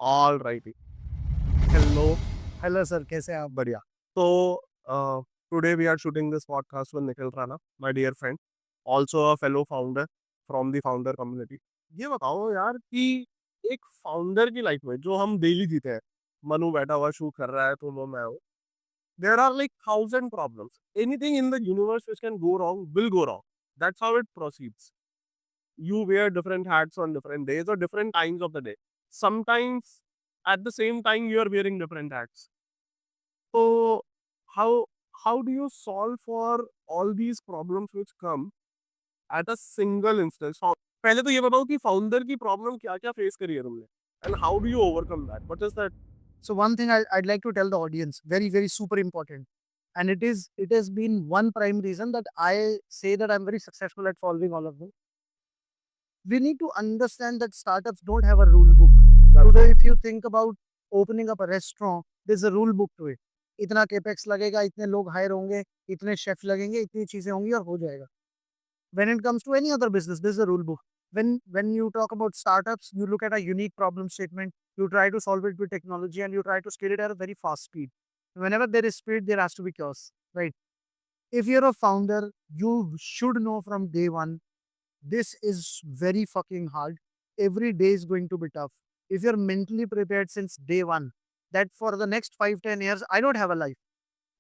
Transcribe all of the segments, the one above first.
All righty. Hello. Hello sir, कैसे हैं आप? बढ़िया। तो today we are shooting this podcast with Nikhil Rana, my dear friend, also a fellow founder from the founder community. ये बताओ यार कि एक फाउंडर की लाइफ में जो हम डेली जीते हैं, मनु बैठा हुआ शूट कर रहा है, तुम हो, मैं हूँ, there are like thousand problems, anything in the universe which can go wrong will go wrong, that's how it proceeds. You wear different hats on different days or different times of the day. Sometimes at the same time you are wearing different hats. So how how do you solve for all these problems which come at a single instance? पहले तो ये बताओ कि founder की problem क्या क्या face करी है तुमने and how do you overcome that, what is that? So one thing I'd like to tell the audience, very, very super important. And it has been one prime reason that I say that I'm very successful at solving all of them. We need to understand that startups don't have a rule book. So if you think about opening up a restaurant, there's a rule book to it. इतना capex लगेगा, इतने लोग hire होंगे, इतने chef लगेंगे, इतनी चीजें होंगी और हो जाएगा. When it comes to any other business, there's a rule book. When you talk about startups, you look at a unique problem statement, you try to solve it with technology, and you try to scale it at a very fast speed. Whenever there is speed, there has to be chaos, right? If you're a founder, you should know from day one, this is very fucking hard. Every day is going to be tough. If you're mentally prepared since day one, that for the next 5, 10 years, I don't have a life,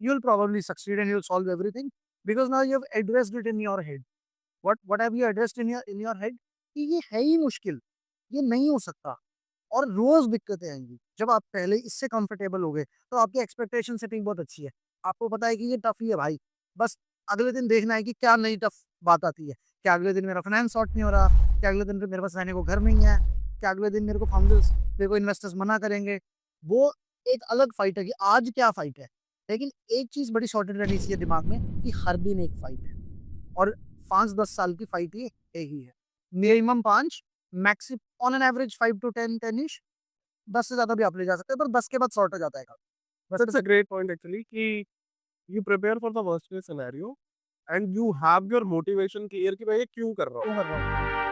you'll probably succeed and you'll solve everything because now you've addressed it in your head. What have you addressed in your head कि ये है ही मुश्किल, ये नहीं हो सकता और रोज दिक्कतें आएंगी। जब आप पहले इससे कंफर्टेबल हो गए तो आपकी एक्सपेक्टेशन सेटिंग बहुत अच्छी है। आपको पता है कि ये टफ ही है भाई, बस अगले दिन देखना है कि क्या नई टफ बात आती है। क्या अगले दिन मेरा फाइनेंस सॉर्ट नहीं हो रहा, क्या अगले दिन पे मेरे पास रहने को घर नहीं है, क्या अगले दिन मेरे को फाउंडर्स, मेरे को इन्वेस्टर्स मना करेंगे। वो एक अलग फाइट है कि आज क्या फाइट है। लेकिन एक चीज बड़ी सॉर्टेड रहनी चाहिए दिमाग में कि हर दिन एक फाइट है और 5-10 साल की फाइट ये ही है। Minimum 5, maxi on an average 5 to 10 ish, 10 से ज़्यादा भी आप ले जा सकते हैं, पर 10 के बाद सॉर्ट हो जाता है काम। बस That's a great point actually कि you prepare for the worst case scenario and you have your motivation clear कि मैं ये क्यों कर रहा हूँ। क्यों कर रहा हूँ?